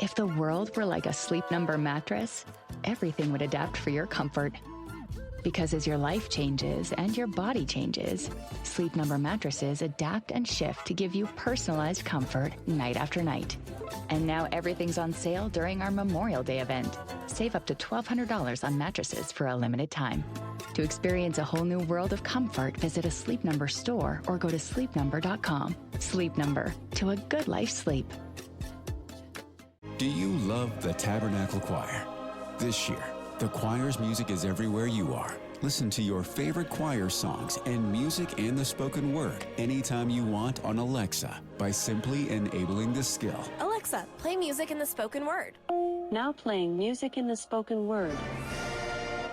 If the world were like a Sleep Number mattress, everything would adapt for your comfort. Because as your life changes and your body changes, Sleep Number mattresses adapt and shift to give you personalized comfort night after night. And now everything's on sale during our Memorial Day event. Save up to $1,200 on mattresses for a limited time. To experience a whole new world of comfort, visit a Sleep Number store or go to sleepnumber.com. Sleep Number, to a good life sleep. Do you love the Tabernacle Choir? This year, the choir's music is everywhere you are. Listen to your favorite choir songs and music and the spoken word anytime you want on Alexa by simply enabling the skill. Alexa, play music in the spoken word. Now playing music in the spoken word.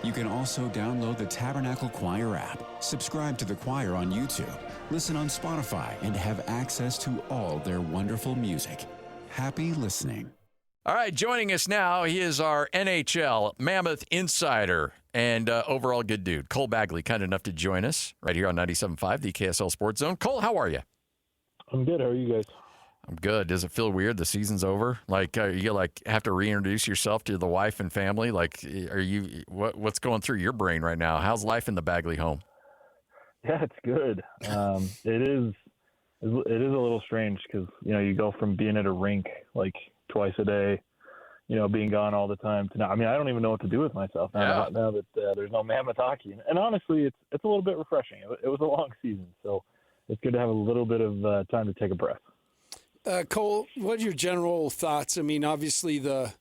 You can also download the Tabernacle Choir app, subscribe to the choir on YouTube, listen on Spotify, and have access to all their wonderful music. Happy listening. All right, joining us now, he is our NHL Mammoth insider and overall good dude. Cole Bagley, kind enough to join us right here on 97.5, the KSL Sports Zone. Cole, how are you? I'm good. How are you guys? I'm good. Does it feel weird? The season's over. Like you have to reintroduce yourself to the wife and family. Like, what's going through your brain right now? How's life in the Bagley home? Yeah, it's good. It is a little strange because you go from being at a rink like twice a day, being gone all the time to now. I mean, I don't even know what to do with myself now that there's no Mammoth hockey. And honestly, it's a little bit refreshing. It was a long season, so it's good to have a little bit of time to take a breath. Cole, what are your general thoughts? I mean, obviously the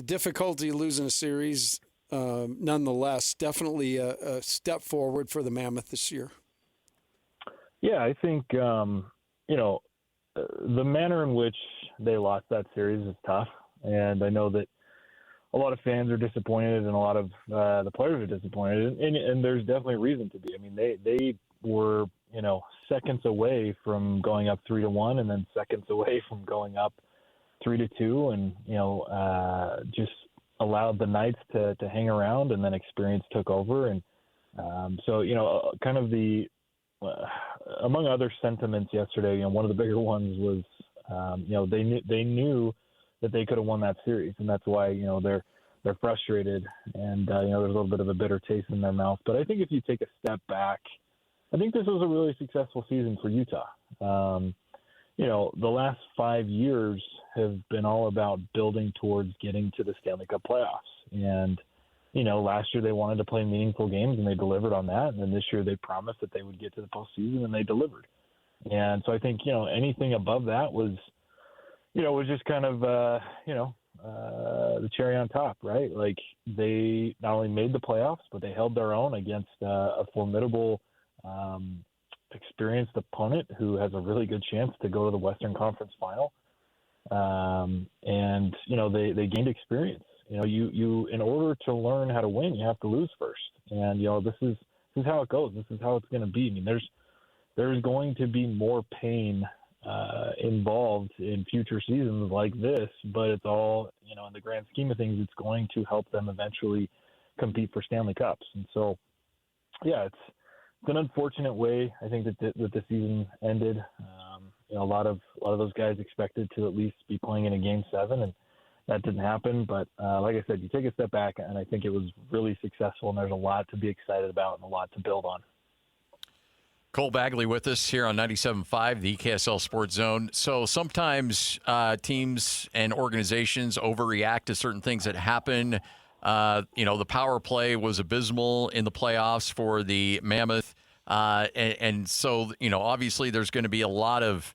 difficulty of losing a series, nonetheless, definitely a step forward for the Mammoth this year. Yeah, I think, the manner in which they lost that series is tough. And I know that a lot of fans are disappointed and a lot of the players are disappointed. And there's definitely reason to be. I mean, they were, seconds away from going up 3-1 and then seconds away from going up 3-2 and, just allowed the Knights to hang around, and then experience took over. And so, kind of the among other sentiments yesterday, one of the bigger ones was, they knew that they could have won that series, and that's why they're frustrated, and there's a little bit of a bitter taste in their mouth. But I think if you take a step back, I think this was a really successful season for Utah. The last 5 years have been all about building towards getting to the Stanley Cup playoffs, and last year they wanted to play meaningful games, and they delivered on that. And then this year they promised that they would get to the postseason, and they delivered. And so I think, anything above that was just kind of, the cherry on top, right? Like, they not only made the playoffs, but they held their own against a formidable, experienced opponent who has a really good chance to go to the Western Conference Final. And they gained experience. You in order to learn how to win, you have to lose first. And this is how it goes. This is how it's going to be. I mean, there's going to be more pain involved in future seasons like this, but it's all, in the grand scheme of things, it's going to help them eventually compete for Stanley Cups. And so, yeah, it's an unfortunate way, I think, that the season ended. A lot of those guys expected to at least be playing in a Game 7, and that didn't happen. But like I said, you take a step back, and I think it was really successful, and there's a lot to be excited about and a lot to build on. Cole Bagley with us here on 97.5, the KSL Sports Zone. So sometimes teams and organizations overreact to certain things that happen. The power play was abysmal in the playoffs for the Mammoth. And so, obviously there's going to be a lot of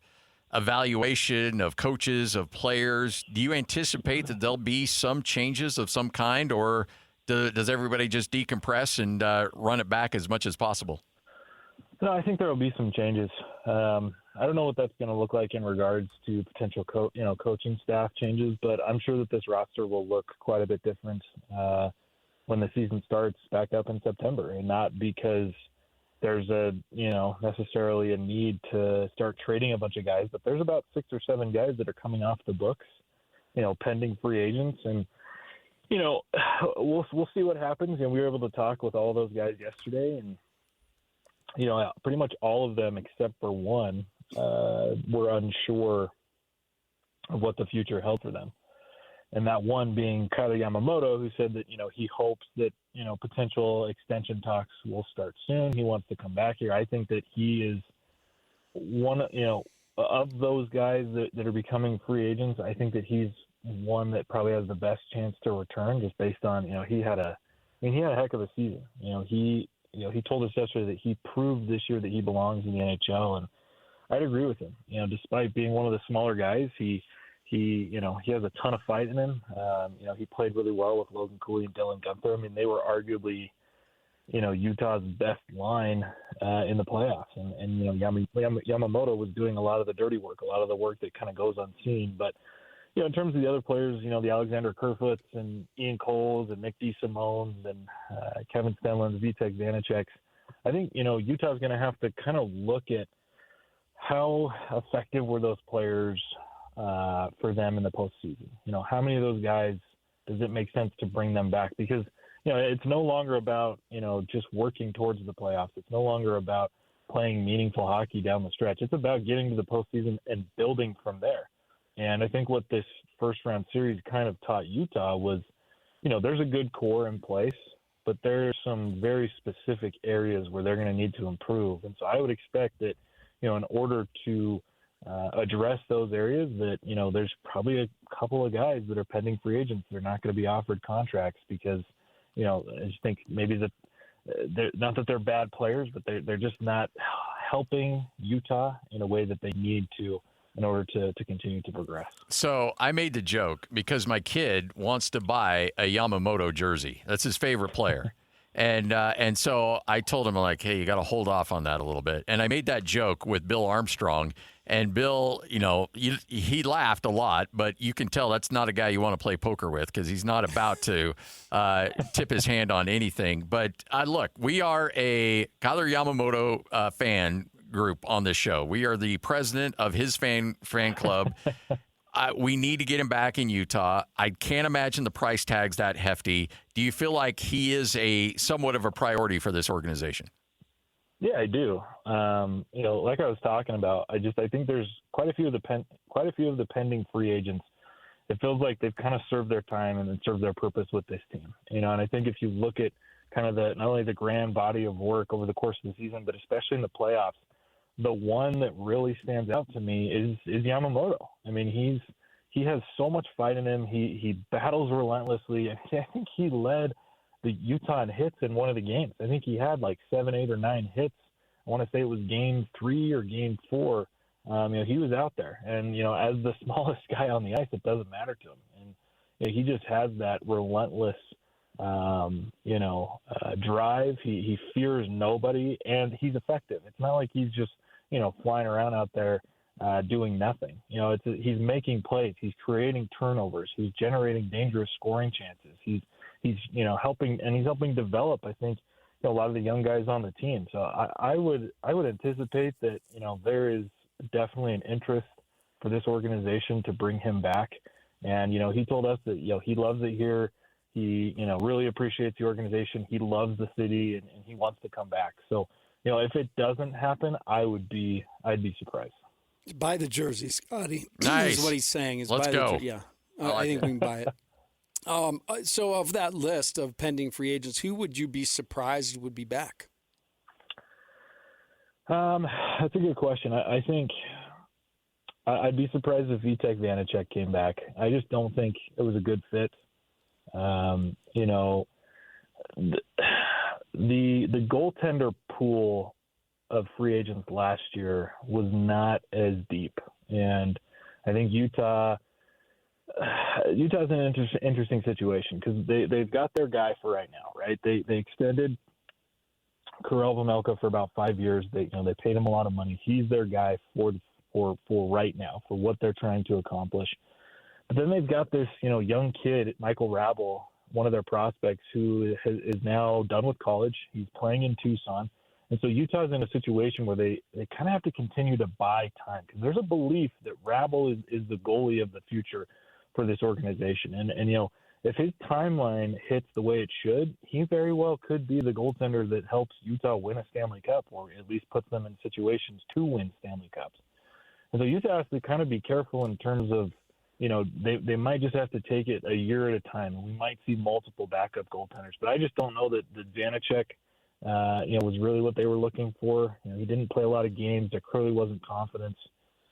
evaluation of coaches, of players. Do you anticipate that there'll be some changes of some kind, or does everybody just decompress and run it back as much as possible? No, I think there will be some changes. I don't know what that's going to look like in regards to potential coaching staff changes, but I'm sure that this roster will look quite a bit different when the season starts back up in September, and not because there's necessarily a need to start trading a bunch of guys, but there's about 6 or 7 guys that are coming off the books, pending free agents. And, we'll see what happens. And we were able to talk with all those guys yesterday, and, pretty much all of them except for one were unsure of what the future held for them. And that one being Kyler Yamamoto, who said that, he hopes that, potential extension talks will start soon. He wants to come back here. I think that he is one, of those guys that are becoming free agents. I think that he's one that probably has the best chance to return, just based on, he had a heck of a season. He told us yesterday that he proved this year that he belongs in the NHL, and I'd agree with him. Despite being one of the smaller guys, he has a ton of fight in him. He played really well with Logan Cooley and Dylan Guenther. I mean, they were arguably, Utah's best line in the playoffs. And Yamamoto was doing a lot of the dirty work, a lot of the work that kind of goes unseen. But, in terms of the other players, the Alexander Kerfoots and Ian Coles and Nick DeSimones and Kevin Stenlund's, Vitek Vanacek's, I think, Utah's going to have to kind of look at how effective were those players for them in the postseason. How many of those guys does it make sense to bring them back? Because, it's no longer about, just working towards the playoffs. It's no longer about playing meaningful hockey down the stretch. It's about getting to the postseason and building from there. And I think what this first round series kind of taught Utah was, there's a good core in place, but there's some very specific areas where they're going to need to improve. And so I would expect that, in order to address those areas, that, there's probably a couple of guys that are pending free agents. They're not going to be offered contracts because, I just think maybe that they're not that they're bad players, but they're just not helping Utah in a way that they need to in order to continue to progress. So I made the joke because my kid wants to buy a Yamamoto jersey. That's his favorite player. And so I told him, like, hey, you got to hold off on that a little bit. And I made that joke with Bill Armstrong. And Bill, he laughed a lot, but you can tell that's not a guy you want to play poker with because he's not about to tip his hand on anything. But look, we are a Kyler Yamamoto fan group on this show. We are the president of his fan club. We need to get him back in Utah. I can't imagine the price tag's that hefty. Do you feel like he is somewhat of a priority for this organization? Yeah, I do. Like I was talking about, I think there's quite a few of the pending free agents. It feels like they've kind of served their time and served their purpose with this team. And I think if you look at kind of not only the grand body of work over the course of the season, but especially in the playoffs, the one that really stands out to me is Yamamoto. I mean, he has so much fight in him. He battles relentlessly. And I think he led the Utah in hits in one of the games. I think he had like 7, 8, or 9 hits. I want to say it was game 3 or game 4. He was out there. And, as the smallest guy on the ice, it doesn't matter to him. And he just has that relentless drive. He fears nobody, and he's effective. It's not like he's just, flying around out there doing nothing. He's making plays. He's creating turnovers. He's generating dangerous scoring chances. He's helping develop, I think, a lot of the young guys on the team. So I would anticipate that, there is definitely an interest for this organization to bring him back. And, he told us that, he loves it here. He, really appreciates the organization. He loves the city and he wants to come back. So, if it doesn't happen, I'd be surprised. Buy the jersey, Scotty. Nice. Is what he's saying. Let's go. Yeah, I think we can buy it. So of that list of pending free agents, who would you be surprised would be back? That's a good question. I think I'd be surprised if Vitek Vanacek came back. I just don't think it was a good fit. The goaltender pool of free agents last year was not as deep, and I think Utah's in an interesting situation because they've got their guy for right now, right? They extended Karel Vejmelka for about 5 years. They paid him a lot of money. He's their guy for right now for what they're trying to accomplish. But then they've got this young kid, Michael Rabel, one of their prospects, who is now done with college. He's playing in Tucson. And so Utah's in a situation where they kind of have to continue to buy time because there's a belief that Rabel is the goalie of the future for this organization. And if his timeline hits the way it should, he very well could be the goaltender that helps Utah win a Stanley Cup or at least puts them in situations to win Stanley Cups. And so Utah has to kind of be careful in terms of they might just have to take it a year at a time, and we might see multiple backup goaltenders. But I just don't know that Vanacek, was really what they were looking for. He didn't play a lot of games. There clearly wasn't confidence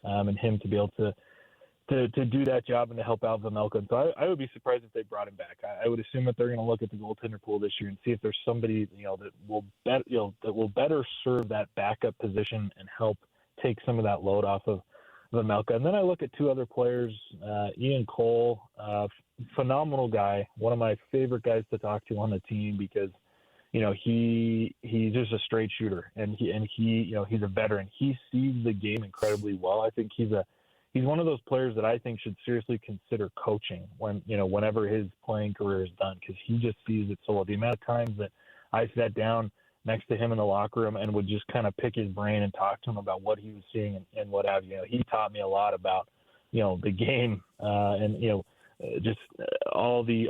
in him to be able to do that job and to help out Vejmelka. And so I would be surprised if they brought him back. I would assume that they're going to look at the goaltender pool this year and see if there's somebody that will better serve that backup position and help take some of that load off of Vejmelka. And then I look at two other players, Ian Cole, phenomenal guy, one of my favorite guys to talk to on the team because he's just a straight shooter and he's a veteran. He sees the game incredibly well. I think he's one of those players that I think should seriously consider coaching whenever his playing career is done, because he just sees it so well. The amount of times that I sat down next to him in the locker room and would just kind of pick his brain and talk to him about what he was seeing and what have you. He taught me a lot about the game and just all the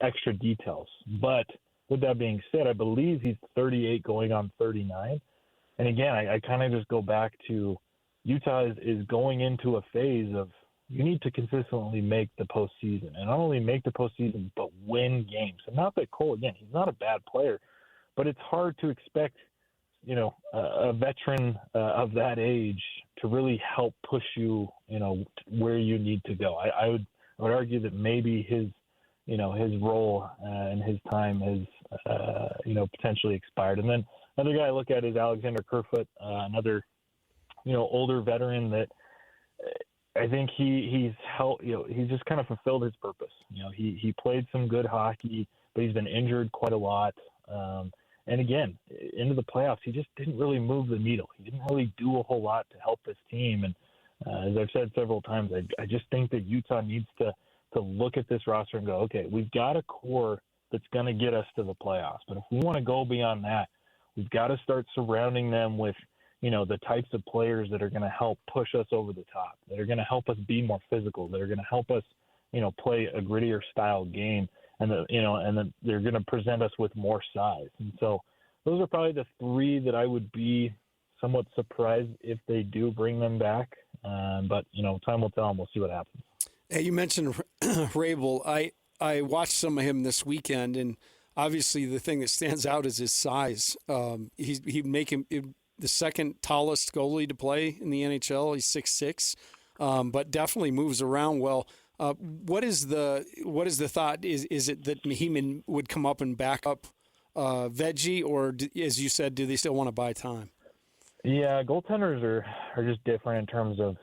extra details. But with that being said, I believe he's 38 going on 39. And again, I kind of just go back to Utah is going into a phase of you need to consistently make the postseason, and not only make the postseason, but win games. And not that Cole, again, he's not a bad player, but it's hard to expect, a veteran of that age to really help push you, where you need to go. I would argue that maybe his role and his time has, potentially expired. And then another guy I look at is Alexander Kerfoot, another older veteran that I think he's helped, he's just kind of fulfilled his purpose. He played some good hockey, but he's been injured quite a lot. And again, into the playoffs, he just didn't really move the needle. He didn't really do a whole lot to help this team. And as I've said several times, I just think that Utah needs to look at this roster and go, okay, we've got a core that's going to get us to the playoffs. But if we want to go beyond that, we've got to start surrounding them with the types of players that are going to help push us over the top, that are going to help us be more physical, that are going to help us, play a grittier style game, and then they're going to present us with more size. And so those are probably the three that I would be somewhat surprised if they do bring them back. But time will tell, and we'll see what happens. Hey, you mentioned Rabel. I watched some of him this weekend, and obviously the thing that stands out is his size. He'd make him the second tallest goalie to play in the NHL. He's 6'6", but definitely moves around well. What is the thought? Is it that Mahiman would come up and back up Veggie, or as you said, do they still want to buy time? Yeah, goaltenders are just different in terms of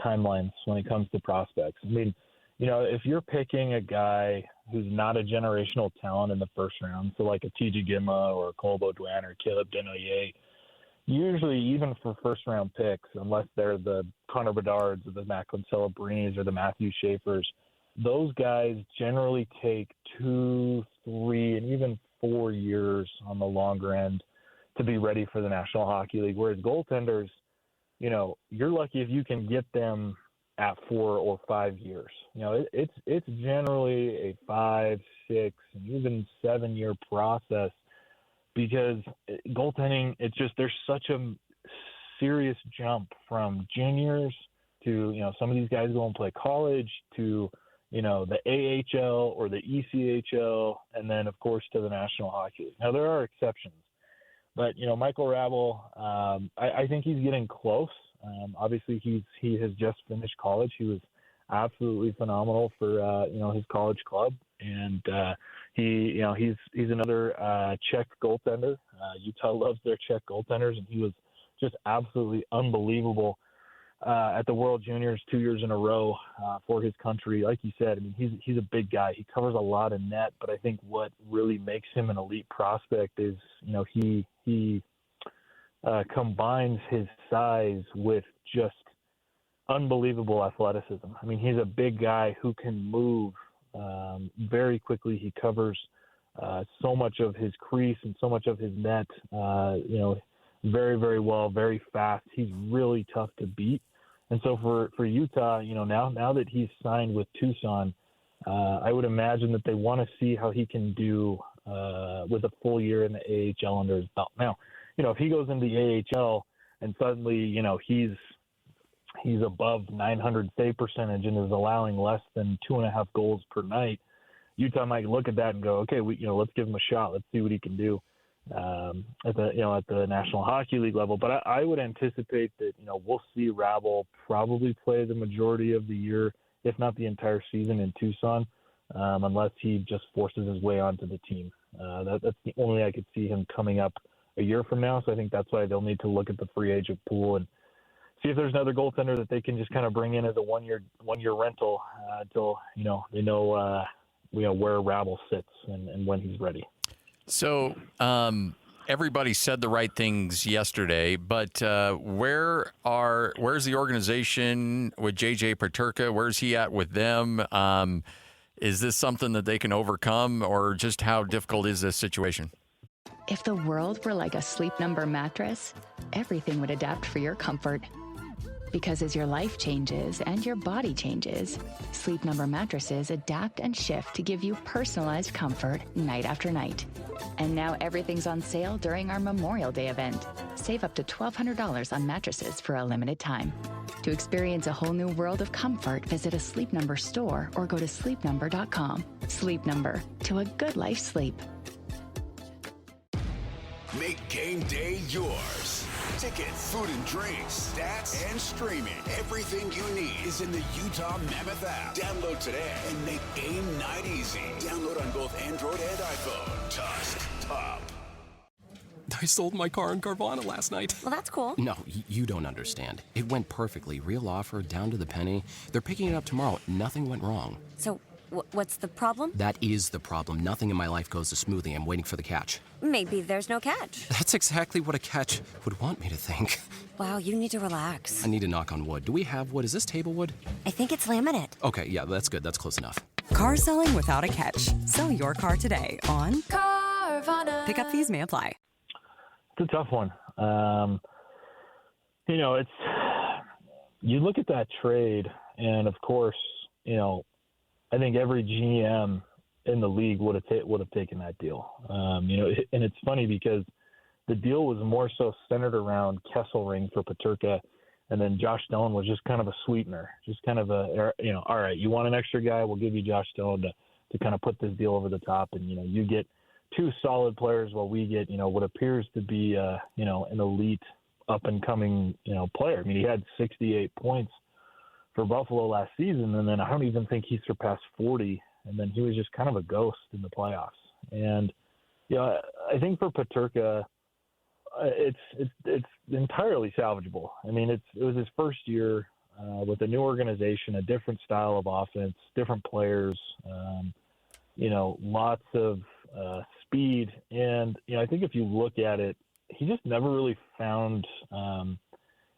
timelines when it comes to prospects. I mean, if you're picking a guy who's not a generational talent in the first round, so like a T.J. Gimla or Cole Baudouin or Caleb Denoyer, usually even for first-round picks, unless they're the Connor Bedards or the Macklin Celebrinis or the Matthew Schaefers, those guys generally take 2, 3, and even 4 years on the longer end to be ready for the National Hockey League, whereas goaltenders, you're lucky if you can get them at 4 or 5 years. It's generally a 5, 6, and even 7-year process, because goaltending, there's such a serious jump from juniors to, some of these guys go and play college to, the AHL or the ECHL, and then, of course, to the National Hockey League. Now, there are exceptions, but, Michael Rabel, I think he's getting close. Obviously, he has just finished college. He was absolutely phenomenal for, his college club. And he's another Czech goaltender. Utah loves their Czech goaltenders, and he was just absolutely unbelievable at the World Juniors 2 years in a row for his country. Like you said, I mean, he's a big guy. He covers a lot of net, but I think what really makes him an elite prospect is, he combines his size with just unbelievable athleticism. I mean, he's a big guy who can move very quickly. He covers so much of his crease and so much of his net, very, very well, very fast. He's really tough to beat. And so for Utah, now that he's signed with Tucson, I would imagine that they want to see how he can do with a full year in the AHL under his belt. Now, if he goes into the AHL and suddenly, he's he's above 900 save percentage and is allowing less than 2.5 goals per night, Utah might look at that and go, okay, let's give him a shot. Let's see what he can do at the National Hockey League level. But I would anticipate that we'll see Rabel probably play the majority of the year, if not the entire season, in Tucson, unless he just forces his way onto the team. That's the only way I could see him coming up a year from now. So I think that's why they'll need to look at the free agent pool and see if there's another goaltender that they can just kind of bring in as a one-year rental until they know where Rabel sits and when he's ready. So everybody said the right things yesterday, but where's the organization with JJ Peterka? Where's he at with them? Is this something that they can overcome, or just how difficult is this situation? If the world were like a Sleep Number mattress, everything would adapt for your comfort. Because as your life changes and your body changes, Sleep Number mattresses adapt and shift to give you personalized comfort night after night. And now everything's on sale during our Memorial Day event. Save up to $1,200 on mattresses for a limited time. To experience a whole new world of comfort, visit a Sleep Number store or go to sleepnumber.com. Sleep Number, to a good life sleep. Make game day yours. Tickets, food and drinks, stats, and streaming. Everything you need is in the Utah Mammoth app. Download today and make game night easy. Download on both Android and iPhone. Tusk Top. I sold my car in Carvana last night. Well, that's cool. No, you don't understand. It went perfectly. Real offer, down to the penny. They're picking it up tomorrow. Nothing went wrong. So, what's the problem? That is the problem. Nothing in my life goes as smoothly. I'm waiting for the catch. Maybe there's no catch. That's exactly what a catch would want me to think. Wow, you need to relax. I need to knock on wood. Do we have wood? Is this table wood? I think it's laminate. Okay, yeah, that's good. That's close enough. Car selling without a catch. Sell your car today on Carvana. Pickup fees may apply. It's a tough one. It's you look at that trade, and of course, I think every GM in the league would have taken that deal. And it's funny because the deal was more so centered around Kesselring for Peterka, and then Josh Stone was just kind of a sweetener, just kind of all right, you want an extra guy, we'll give you Josh Stone to kind of put this deal over the top, and you get two solid players while we get what appears to be an elite up and coming player. I mean, he had 68 points for Buffalo last season, and then I don't even think he surpassed 40, and then he was just kind of a ghost in the playoffs. And I think for Peterka, it's entirely salvageable. I mean, it was his first year with a new organization, a different style of offense, different players, lots of speed, and I think if you look at it, he just never really found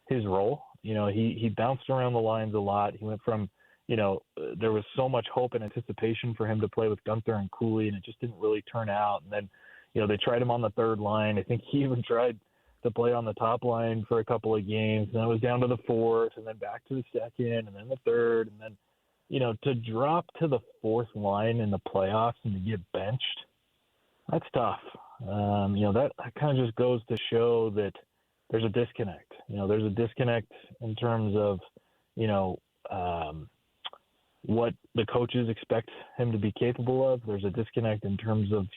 his role. He bounced around the lines a lot. He went from, there was so much hope and anticipation for him to play with Gunther and Cooley, and it just didn't really turn out. And then, they tried him on the third line. I think he even tried to play on the top line for a couple of games, and then it was down to the fourth, and then back to the second, and then the third, and then, to drop to the fourth line in the playoffs and to get benched, that's tough. That kind of just goes to show that there's a disconnect. There's a disconnect in terms of, what the coaches expect him to be capable of. There's a disconnect in terms of,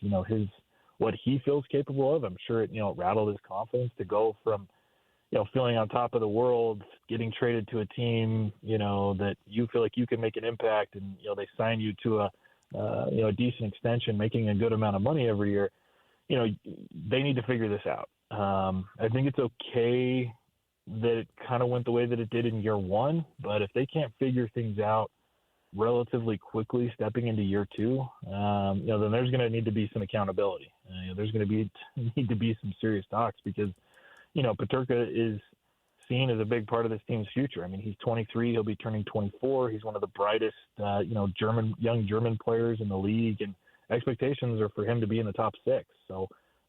what he feels capable of. I'm sure it rattled his confidence to go from, feeling on top of the world, getting traded to a team, that you feel like you can make an impact, and, they sign you to a decent extension, making a good amount of money every year. They need to figure this out. I think it's okay that it kind of went the way that it did in year one, but if they can't figure things out relatively quickly stepping into year two, then there's going to need to be some accountability. There's going to need to be some serious talks because, Peterka is seen as a big part of this team's future. I mean, he's 23, he'll be turning 24. He's one of the brightest, young German players in the league, and expectations are for him to be in the top six. So,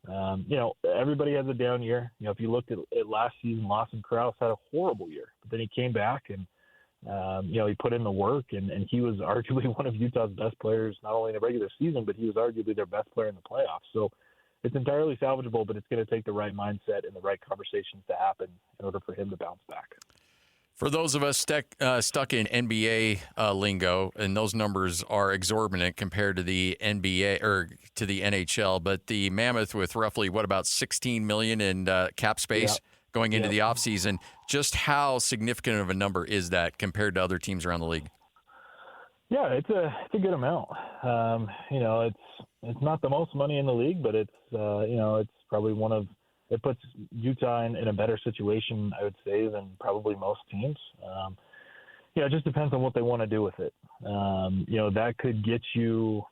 everybody has a down year. If you looked at last season, Lawson Krause had a horrible year, but then he came back and, he put in the work, and he was arguably one of Utah's best players, not only in the regular season, but he was arguably their best player in the playoffs. So it's entirely salvageable, but it's going to take the right mindset and the right conversations to happen in order for him to bounce back. For those of us stuck in NBA lingo, and those numbers are exorbitant compared to the NBA or to the NHL, but the Mammoth with roughly, about 16 million in cap space going into the offseason, just how significant of a number is that compared to other teams around the league? Yeah, it's a good amount. It's not the most money in the league, but it's it's probably it puts Utah in a better situation, I would say, than probably most teams. It just depends on what they want to do with it. That could get you,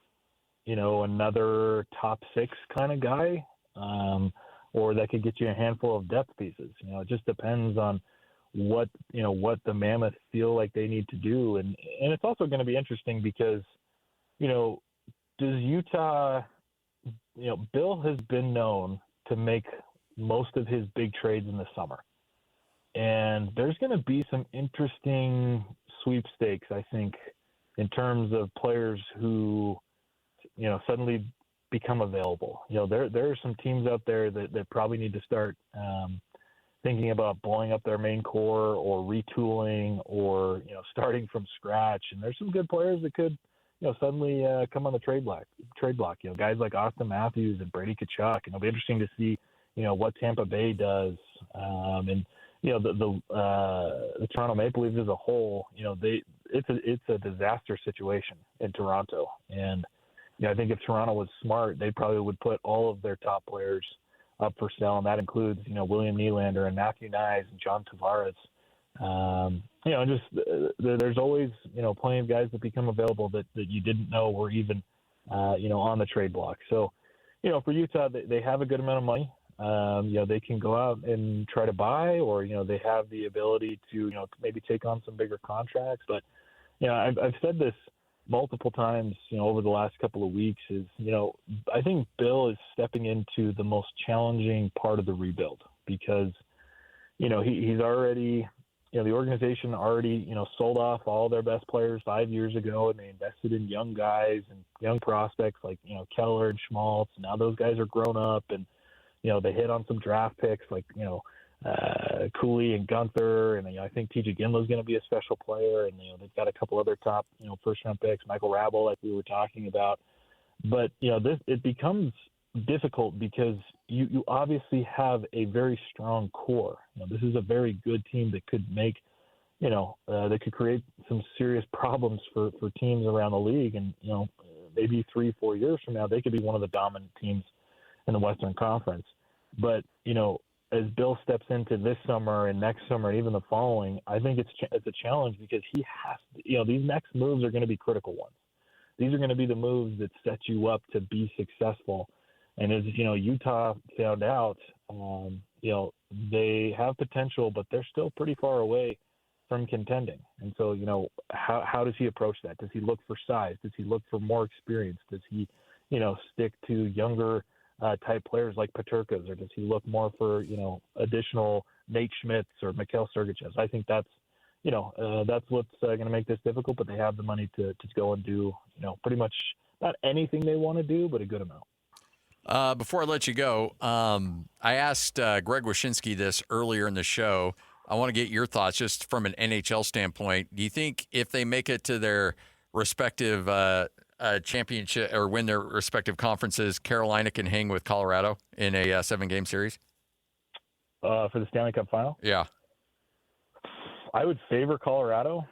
another top 6 kind of guy, or that could get you a handful of depth pieces. It just depends on what the Mammoth feel like they need to do. And it's also going to be interesting because, does Utah, Bill has been known to make most of his big trades in the summer. And there's going to be some interesting sweepstakes, I think, in terms of players who, suddenly become available. There are some teams out there that probably need to start thinking about blowing up their main core or retooling or, starting from scratch. And there's some good players that could, suddenly come on the trade block. Guys like Austin Matthews and Brady Tkachuk. And it'll be interesting to see, what Tampa Bay does. And, the Toronto Maple Leafs as a whole, it's a disaster situation in Toronto. And, I think if Toronto was smart, they probably would put all of their top players up for sale. And that includes, William Nylander and Matthew Knies and John Tavares. There's always, plenty of guys that become available that you didn't know were even, on the trade block. So, for Utah, they have a good amount of money. They can go out and try to buy, or, they have the ability to, maybe take on some bigger contracts. But, I've said this multiple times, over the last couple of weeks is, I think Bill is stepping into the most challenging part of the rebuild because, he's already, the organization already, sold off all their best players 5 years ago, and they invested in young guys and young prospects like, Keller and Schmaltz. Now those guys are grown up, and, they hit on some draft picks like, Cooley and Gunther, and I think TJ Ginla's going to be a special player, and they've got a couple other top first round picks, Michael Rabel, like we were talking about. But it becomes difficult because you obviously have a very strong core. This is a very good team that could make that could create some serious problems for teams around the league, and maybe 3-4 years from now they could be one of the dominant teams in the Western Conference. But as Bill steps into this summer and next summer and even the following, I think it's a challenge because he has to, these next moves are going to be critical ones. These are going to be the moves that set you up to be successful. And as Utah found out, they have potential, but they're still pretty far away from contending. And so, how does he approach that? Does he look for size? Does he look for more experience? Does he, stick to younger type players like Peterka's, or does he look more for, additional Nate Schmitz or Mikhail Sergachevs? I think that's what's going to make this difficult, but they have the money to go and do, pretty much not anything they want to do, but a good amount. Before I let you go, I asked Greg Wyshynski this earlier in the show. I want to get your thoughts just from an NHL standpoint. Do you think if they make it to their respective championship or win their respective conferences, Carolina can hang with Colorado in a 7-game series? For the Stanley Cup final? Yeah. I would favor Colorado,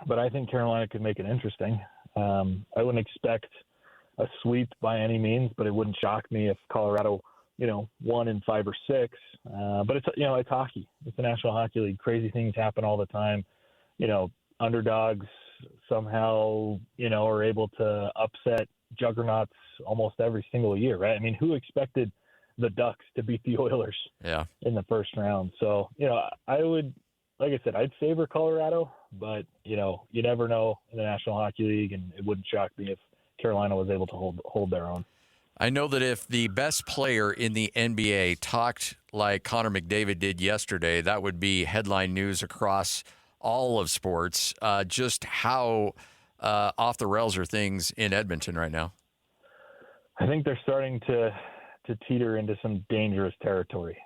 but I think Carolina could make it interesting. I wouldn't expect a sweep by any means, but it wouldn't shock me if Colorado, won in 5 or 6. But it's, it's hockey. It's the National Hockey League. Crazy things happen all the time. Underdogs somehow, are able to upset juggernauts almost every single year, right? I mean, who expected the Ducks to beat the Oilers in the first round? So, I would, like I said, I'd favor Colorado, but, you never know in the National Hockey League, and it wouldn't shock me if Carolina was able to hold their own. I know that if the best player in the NBA talked like Connor McDavid did yesterday, that would be headline news across all of sports. Just how off the rails are things in Edmonton right now? I think they're starting to teeter into some dangerous territory.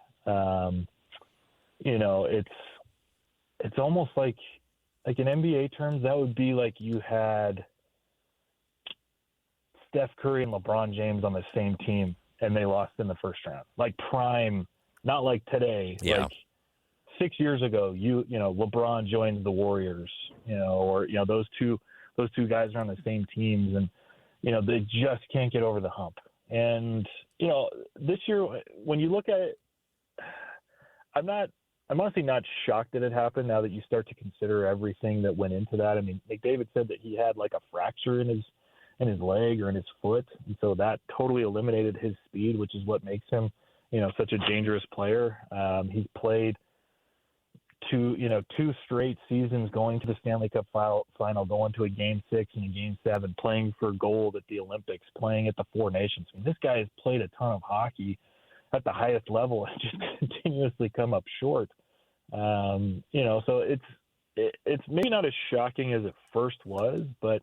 it's almost like in NBA terms, that would be like you had Steph Curry and LeBron James on the same team and they lost in the first round. Like prime, not like today. Yeah. Like 6 years ago, you know, LeBron joins the Warriors, you know, or, you know, those two guys are on the same teams and, you know, they just can't get over the hump. And, you know, this year, when you look at it, I'm honestly not shocked that it happened now that you start to consider everything that went into that. I mean, McDavid said that he had like a fracture in his leg or in his foot. And so that totally eliminated his speed, which is what makes him, you know, such a dangerous player. He's played two straight seasons going to the Stanley Cup final, going to a Game 6 and a Game 7, playing for gold at the Olympics, playing at the Four Nations. I mean, this guy has played a ton of hockey at the highest level and just continuously come up short. You know, so it's maybe not as shocking as it first was, but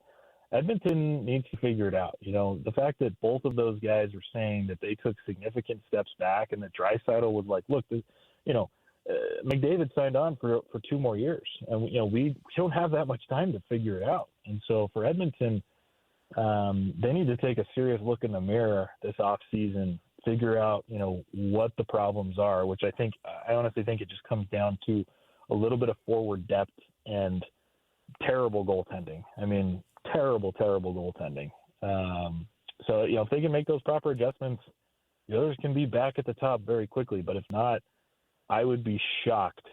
Edmonton needs to figure it out. You know, the fact that both of those guys are saying that they took significant steps back and that Draisaitl was like, look, you know, McDavid signed on for 2 more years, and you know we don't have that much time to figure it out. And so for Edmonton, they need to take a serious look in the mirror this offseason, figure out, you know, what the problems are, which I honestly think it just comes down to a little bit of forward depth and terrible goaltending. I mean, terrible goaltending. So, you know, if they can make those proper adjustments, the others can be back at the top very quickly. But if not, I would be shocked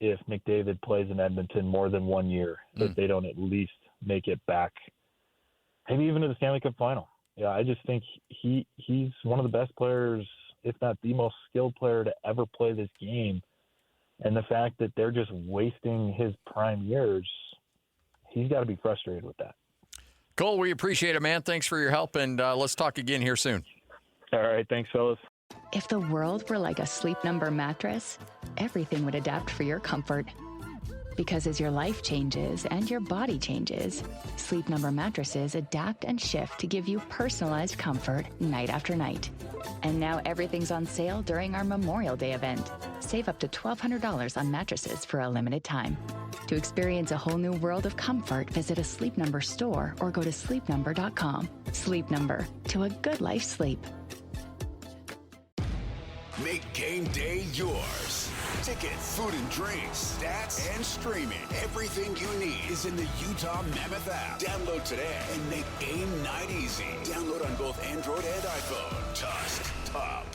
if McDavid plays in Edmonton more than 1 year, if they don't at least make it back, maybe even to the Stanley Cup final. Yeah, I just think he's one of the best players, if not the most skilled player to ever play this game. And the fact that they're just wasting his prime years, he's got to be frustrated with that. Cole, we appreciate it, man. Thanks for your help, and let's talk again here soon. All right, thanks, fellas. If the world were like a Sleep Number mattress, everything would adapt for your comfort. Because as your life changes and your body changes, Sleep Number mattresses adapt and shift to give you personalized comfort night after night. And now everything's on sale during our Memorial Day event. Save up to $1,200 on mattresses for a limited time. To experience a whole new world of comfort, visit a Sleep Number store or go to sleepnumber.com. Sleep Number, to a good life sleep. Make game day yours. Tickets, food and drinks, stats, and streaming. Everything you need is in the Utah Mammoth app. Download today and make game night easy. Download on both Android and iPhone. Tusk, top